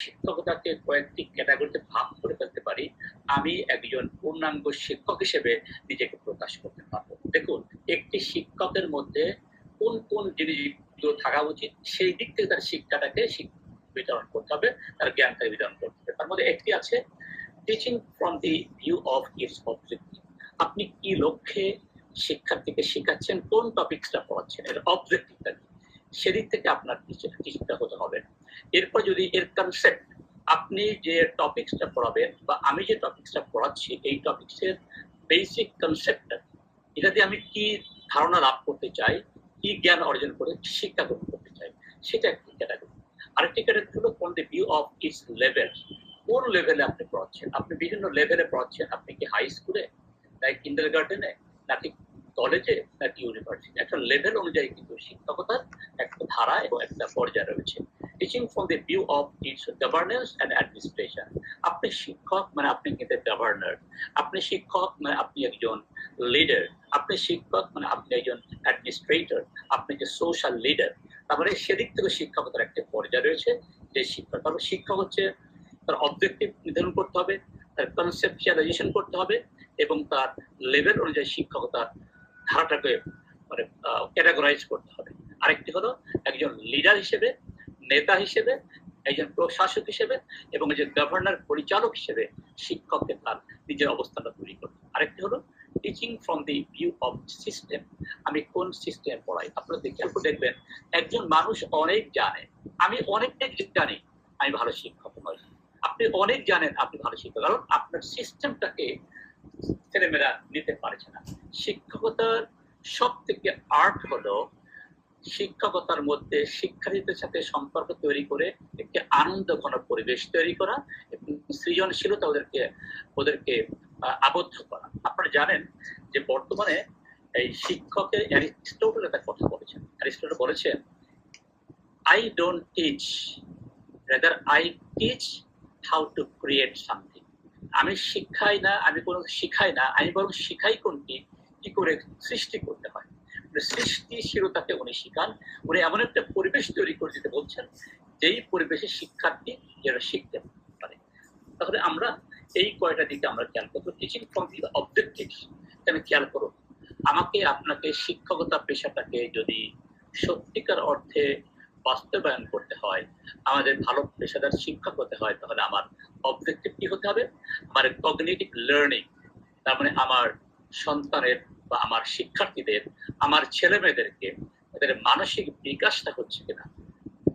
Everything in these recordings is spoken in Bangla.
শিক্ষকতাকে কয়েকটি ক্যাটাগরিতে ভাগ করে ফেলতে পারি, আমি একজন পূর্ণাঙ্গ শিক্ষক হিসেবে নিজেকে প্রকাশ করতে পারবো। দেখুন, একটি শিক্ষকের মধ্যে কোন কোন জিনিসগুলো থাকা উচিত, সেই দিক থেকে তার শিক্ষাটাকে বিতরণ করতে হবে, তার জ্ঞানটাকে বিতরণ করতে হবে। তার মধ্যে একটি আছে teaching from the view of its objective. আপনি কি লক্ষ্যে শিক্ষার্থীকে শেখাচ্ছেন, কোন টপিকসটা পড়াচ্ছেন, এর অবজেক্টিভটা কি, সেদিক থেকে আপনার টিচিংটা হতে হবে। এরপর যদি এর কনসেপ্ট, আপনি যে টপিকসটা পড়াবেন বা আমি যে টপিকসটা পড়াচ্ছি, এই টপিকসের বেসিক কনসেপ্টটা, এটাতে আমি কি ধারণা লাভ করতে চাই, কি জ্ঞান অর্জন করে শিক্ষা গ্রহণ করতে চাই, সেটা একটি ক্যাটাগরি। আরেকটি ক্যাটাগরি হলো from the view of its level. কোন লেভেলে আপনি পড়াচ্ছেন, আপনি বিভিন্ন লেভেলে পড়াচ্ছেন, আপনি কি হাই স্কুলে, নাকি কিন্ডারগার্টেনে, নাকি কলেজে, নাকি ইউনিভার্সিটি। একটা লেভেল অনুযায়ী কিন্তু শিক্ষকতার একটা ধারা এবং একটা পর্যায় রয়েছে। Teaching from the view of its governance and administration. আপনি শিক্ষক মানে আপনি কিন্তু গভর্নর, আপনি শিক্ষক মানে আপনি একজন লিডার, আপনি শিক্ষক মানে আপনি একজন অ্যাডমিনিস্ট্রেটর, আপনি যে সোশ্যাল লিডার। তারপরে সেদিক থেকে শিক্ষকতার একটা পর্যায় রয়েছে যে শিক্ষক। তারপর শিক্ষক হচ্ছে তার অবজেক্টিভ নির্ধারণ করতে হবে, তার কনসেপচুয়ালাইজেশন করতে হবে এবং তার লেভেল অনুযায়ী শিক্ষকতার ধারাটাকে মানে ক্যাটাগরাইজ করতে হবে। আরেকটি হলো একজন লিডার হিসেবে, নেতা হিসেবে, একজন প্রশাসক হিসেবে এবং একজন গভর্নর পরিচালক হিসেবে শিক্ষককে তার নিজের অবস্থানটা তৈরি করতে। আরেকটি হলো teaching from the view of system. আমি কোন সিস্টেম পড়াই। আপনারা দেখবেন একজন মানুষ অনেক জানে, আমি অনেক জানি, আমি ভালো শিক্ষক নই। আপনি অনেক জানেন, আপনি ভালো শিক্ষক, কারণ আপনার সিস্টেমটাকে ছেলেমেয়েরা নিতে পারছে না। শিক্ষকতার সব থেকে আর্ট হলো শিক্ষকতার মধ্যে শিক্ষার্থীদের সাথে সম্পর্ক তৈরি করে একটি আনন্দ ঘন পরিবেশ তৈরি করা এবং সৃজনশীলতা ওদেরকে ওদেরকে আবদ্ধ করা। আপনারা জানেন যে বর্তমানে এই শিক্ষকের অ্যারিস্টটল একটা কথা বলেছেন। অ্যারিস্টটল বলেছেন, I don't teach, rather I teach how to create something. আমি শিখাই না, আমি কোনো শিখাই না, আমি বরং শিখাই কোনটি কি করে সৃষ্টি করতে হয়। সৃষ্টিশীলতাকে উনি শিখান। উনি এমন একটা পরিবেশ তৈরি করে দিতে বলছেন যেই পরিবেশে শিক্ষার্থী যেন শিখতে পারে। তাহলে আমরা এই কয়টা দিকে আমরা খেয়াল করবো। টিচিং ফ্রম দি অবজেক্টিভ এখানে খেয়াল করুন। আমাকে আপনাকে শিক্ষকতা পেশাটাকে যদি সত্যিকার অর্থে বাস্তবায়ন করতে হয়, আমাদের ভালো পেশাদার শিক্ষক হতে হয়, তাহলে আমার অবজেক্টিভ কি হতে হবে? আমার কগনিটিভ লার্নিং, তার মানে আমার সন্তানের বা আমার শিক্ষার্থীদের, আমার ছেলে মেয়েদেরকে তাদের মানসিক বিকাশটা হচ্ছে কিনা,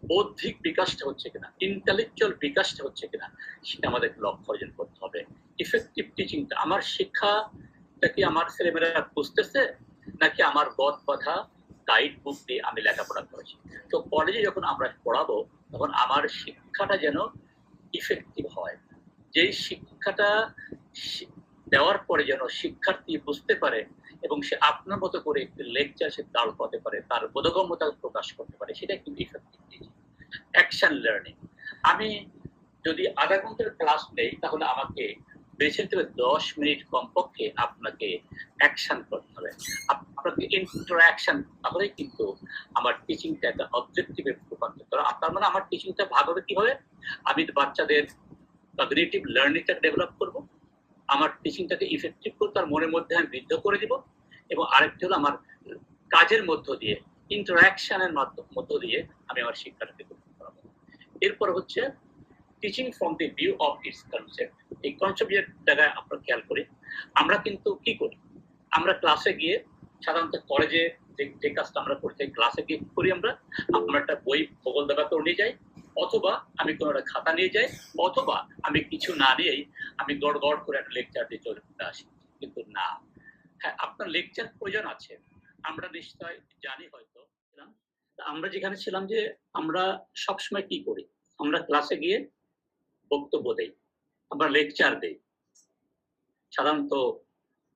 বৌদ্ধিক বিকাশটা হচ্ছে কিনা, ইন্টেলেকচুয়াল বিকাশটা হচ্ছে কিনা, সেটা আমাদের লক্ষ্য অর্জন করতে হবে। ইফেক্টিভ টিচিংটা, আমার শিক্ষাটা কি আমার ছেলেমেয়েরা বুঝতেছে, নাকি আমার গদ বাঁধা গাইড বুক দিয়ে আমি লেখাপড়া করেছি। তো কলেজে যখন আমরা পড়াবো তখন আমার শিক্ষাটা যেন ইফেক্টিভ হয়, যেই শিক্ষাটা দেওয়ার পরে যেন শিক্ষার্থী বুঝতে পারে এবং সে আপনার মতো করে একটি লেকচার সে দাঁড় করতে পারে, তার বোধগম্যতা প্রকাশ করতে পারে, সেটা কিন্তু ইফেক্টিভ টিচিং। অ্যাকশন লার্নিং, আমি যদি আধা ঘন্টার ক্লাস নেই তাহলে আমাকে বেছে নিতে হবে 10 মিনিট কমপক্ষে আপনাকে অ্যাকশন করতে হবে, আপনাকে ইন্টারঅ্যাকশন, তাহলে কিন্তু আমার টিচিংটা একটা অবজেক্টিভে রূপান্তর করা। তার মানে আমার টিচিংটা ভাগ হবে কি হবে, আমি বাচ্চাদের কগনিটিভ লার্নিংটা ডেভেলপ করব, আমার টিচিংটাকে ইফেক্টিভ করে তার মনের মধ্যে আমি বিদ্ধ করে দিব, এবং আরেকটি হলো আমার কাজের মধ্য দিয়ে, ইন্টারঅ্যাকশনের মধ্য দিয়ে আমি আমার শিক্ষাটাকে করতে পারবো। এরপর হচ্ছে teaching from the view of its concept. এই কনসেপ্টের জায়গায় আমরা খেয়াল করি, আমরা কিন্তু কি করি, আমরা ক্লাসে গিয়ে সাধারণত কলেজে যে কাজটা আমরা করতে ক্লাসে গিয়ে করি, আমরা একটা বই ভূগোল দেখাতেও নিয়ে যাই, অথবা আমি কোনো একটা খাতা নিয়ে যাই, অথবা আমি কিছু না নিয়েই আমি গড় গড় করে একটা লেকচার দিয়ে চলে আসি। কিন্তু না, হ্যাঁ আপনার লেকচার প্রয়োজন আছে, আমরা নিশ্চয় জানি হয়তো। আমরা যেখানে ছিলাম যে আমরা সবসময় কি করি, আমরা ক্লাসে গিয়ে বক্তব্য দেই, আমরা লেকচার দেই। সাধারণত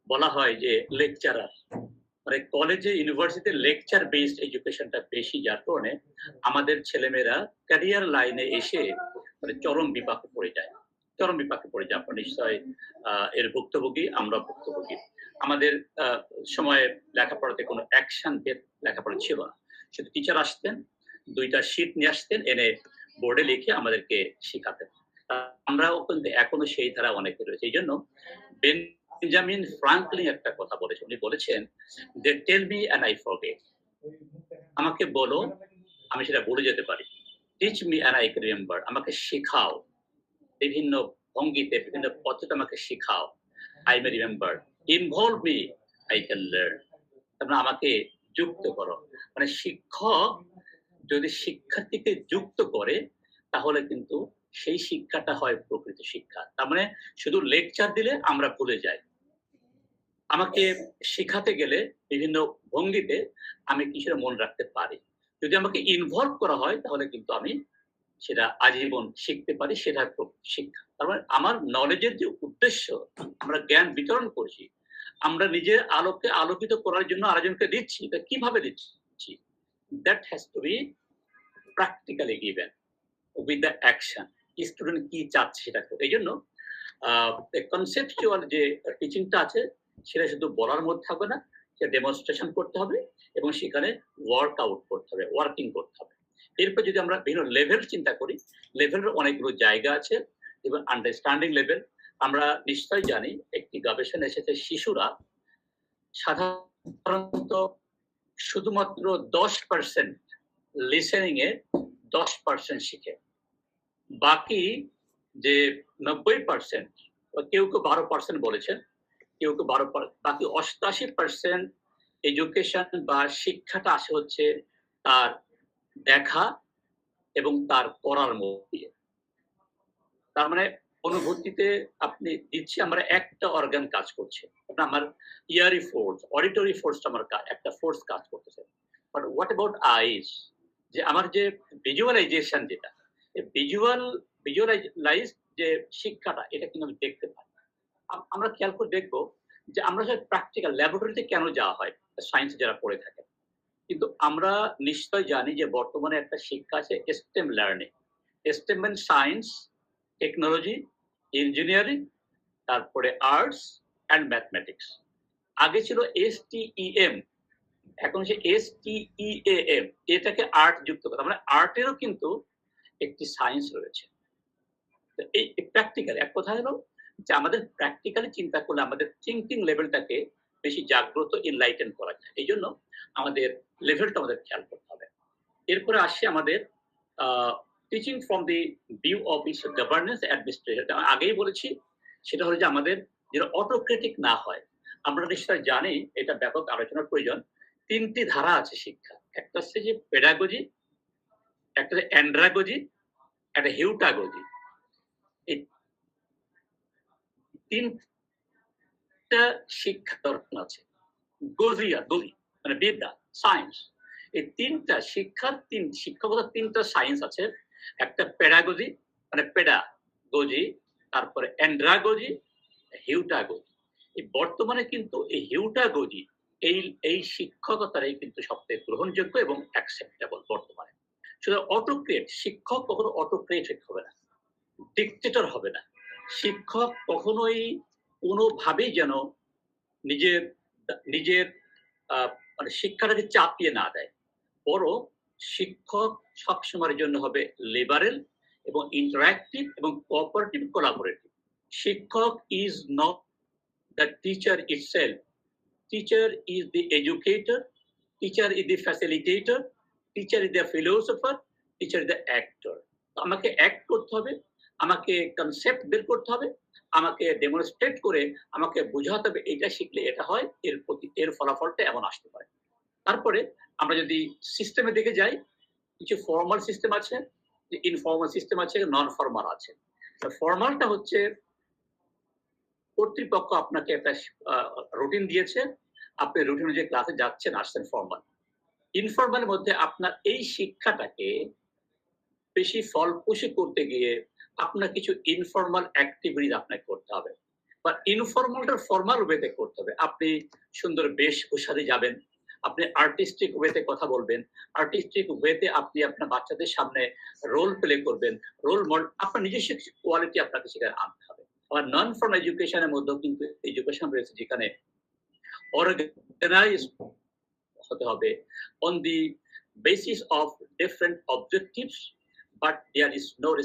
বলা হয় যে লেকচারার, মানে কলেজে ইউনিভার্সিটিতে লেকচার বেসড এডুকেশনটা বেশি, যার কারণে আমাদের ছেলেমেয়েরা ক্যারিয়ার লাইনে এসে মানে চরম বিপাকে পড়ে যায়, চরম বিপাকে পড়ে যায়। আপনার নিশ্চয় এর ভুক্তভোগী, আমরা ভুক্তভোগী। আমাদের সময়ে লেখাপড়াতে কোনো অ্যাকশন বেসড লেখাপড়া ছিল না, শুধু টিচার আসতেন, 2টা শীট নিয়ে আসতেন, এনে বোর্ডে লিখে আমাদেরকে শেখাতেন। আমরাও কিন্তু এখনো সেই ধারা অনেকে রয়েছে। এই জন্য বেঞ্জামিন ফ্রাঙ্কলিন একটা কথা বলেছেন। উনি বলেছেন যে, "tell me and I forget." আমাকে বলো, আমি সেটা ভুলে যেতে পারি। Teach me and I can remember. আমাকে শেখাও। বিভিন্ন ভঙ্গিতে, বিভিন্ন পদ্ধতিতে আমাকে শেখাও। I may remember. Involve me, I can learn. তার মানে আমাকে যুক্ত করো। মানে শিক্ষক যদি শিক্ষার্থীকে যুক্ত করে, তাহলে কিন্তু সেই শিক্ষাটা হয় প্রকৃত শিক্ষা। তার মানে শুধু লেকচার দিলে আমরা ভুলে যাই। আমাকে শেখাতে গেলে বিভিন্ন ভঙ্গিতে আমি কিছুটা মনে রাখতে পারি। যদি আমাকে ইনভলভ করা হয়, তাহলে কিন্তু আমি সেটা আজীবন শিখতে পারি, সেটা শিক্ষা। তার মানে আমার নলেজের যে উদ্দেশ্য, আমরা জ্ঞান বিতরণ করছি, আমরা নিজের আলোকে আলোকিত করার জন্য আরেকজনকে দিচ্ছি। তা কিভাবে দিচ্ছি? That has to be practically given with the action. Student কি চাচ্ছে সেটা করতে। এইজন্য কনসেপচুয়াল যে টিচিংটা আছে, সেটা শুধু বলার মধ্যে থাকবে না, সেটা ডেমনস্ট্রেশন করতে হবে এবং সেখানে ওয়ার্ক আউট করতে হবে, ওয়ার্কিং করতে হবে। এরপর যদি আমরা বিভিন্ন লেভেল চিন্তা করি, লেভেলের অনেকগুলো জায়গা আছে এবং আন্ডারস্ট্যান্ডিং লেভেল। আমরা নিশ্চয়ই জানি, একটি গবেষণা এসেছে, শিশুরা সাধারণত শুধুমাত্র 10% লিসেনিং এ 10% শিখে। বাকি যে 90%, কেউ 12% বলেছেন, কেউ 12%, বাকি 88% এডুকেশন বা শিক্ষাটা আসে হচ্ছে তার দেখা এবং তার করার মধ্য দিয়ে। তার মানে অনুভূতিতে আপনি দিচ্ছি, আমরা একটা অর্গান কাজ করছে। আমার ইয়ারি ফোর্স, অডিটরি ফোর্স আমার একটা ফোর্স কাজ করতেছে। বাট হোয়াট অ্যাবাউট আইস? যে আমার যে ভিজুয়ালাইজেশন যেটা, ভিজুয়ালাইজ যে শিক্ষাটা, এটা কিন্তু আমি দেখতে পাই। আমরা খেয়াল করে দেখবো যে আমরা প্র্যাকটিক্যাল ল্যাবরেটরিতে কেন যাওয়া হয় সায়েন্স যারা পড়ে থাকে, কিন্তু আমরা নিশ্চয় জানি যে বর্তমানে একটা শিক্ষা আছে স্টেম লার্নিং। স্টেম মানে সায়েন্স, টেকনোলজি, ইঞ্জিনিয়ারিং, তারপরে আর্টস অ্যান্ড ম্যাথমেটিক্স। আগে ছিল STEM, এখন হচ্ছে STEAM। এটাকে আর্ট যুক্ত করা, মানে আর্টেরও কিন্তু একটি সায়েন্স রয়েছে। এই প্র্যাকটিক্যাল এক কথা হলো যে আমাদের প্র্যাকটিক্যালি চিন্তা করলে আমাদের থিঙ্কিং লেভেলটাকে বেশি জাগ্রত, এনলাইটেন করা যায়। এই জন্য আমাদের লেভেলটা আমাদের খেয়াল করতে হবে। এরপরে আসছে আমাদের teaching from the view of is governance administration. আগেই বলেছি, সেটা হলো যে আমাদের যেটা অটোক্রেটিক না হয়। আমরা নিশ্চয় জানি, এটা ব্যাপক আলোচনার প্রয়োজন। 3টি ধারা আছে শিক্ষা। একটা হচ্ছে যে পেডাগজি, একটা হচ্ছে অ্যান্ড্রাগজি, একটা হিউটাগজি। এই 3টা শিক্ষা দর্শন আছে। গজি মানে বিদ্যা, সায়েন্স। এই 3টা শিক্ষার শিক্ষকতার 3টা সায়েন্স আছে। একটা পেডাগজি মানে পেডাগজি, তারপরে অ্যান্ড্রাগজি, হিউটাগজি। এই বর্তমানে কিন্তু এই হিউটাগজি, এই শিক্ষকতারাই কিন্তু সবচেয়ে গ্রহণযোগ্য এবং অ্যাকসেপ্টেবল বর্তমানে। শুধু অটোক্রেট, শিক্ষক কখনো অটোক্রেটেড হবে না, ডিকটেটর হবে না। শিক্ষক কখনোই কোনোভাবেই যেন নিজের নিজের মানে শিক্ষাটাকে চাপিয়ে না দেয়। বড় শিক্ষক সবসময়ের জন্য হবে লিবারেল এবং ইন্টারঅ্যাক্টিভ এবং কোঅপারেটিভ, কোলাবোরেটিভ। শিক্ষক is not the teacher itself. Teacher is the educator, teacher is the facilitator, teacher is the philosopher, teacher is the actor. আমাকে অ্যাক্ট করতে হবে, আমাকে কনসেপ্ট বের করতে হবে, আমাকে ডেমনস্ট্রেট করে আমাকে বোঝাতে হবে এটা শিখলে এটা হয়, এর ফলাফলটা এমন আসতে পারে। তারপরে আমরা যদি সিস্টেমের দিকে যাই, কিছু ফর্মাল সিস্টেম আছে, ইনফর্মাল সিস্টেম আছে, নন ফর্মাল আছে। ফর্মালটা হচ্ছে কর্তৃপক্ষ আপনাকে একটা রুটিন দিয়েছে, আপনি রুটিন অনুযায়ী ক্লাসে যাচ্ছেন, আসছেন, ফর্মাল। ইনফর্মালের মধ্যে আপনার এই শিক্ষাটাকে বেশি ফলপ্রসূ করতে গিয়ে আপনার কিছু ইনফর্মাল অ্যাক্টিভিটিস আপনাকে করতে হবে, বা ইনফর্মালটা ফর্মাল ওয়েতে করতে হবে। আপনি সুন্দর বেশভূষাতে যাবেন, আপনি আর্টিস্টিক ওয়েতে কথা বলবেন, আর্টিস্টিক ওয়েতে আপনি আপনার বাচ্চাদের সামনে রোল প্লে করবেন, রোল মডেল, আপনার নিজস্ব কোয়ালিটি আপনাকে সেখানে আনতে হবে। আবার নন ফর্মাল এডুকেশনের মধ্যেও কিন্তু এডুকেশন রয়েছে, যেখানে অর্গানাইজ হতে হবে on the basis of different objectives but there is no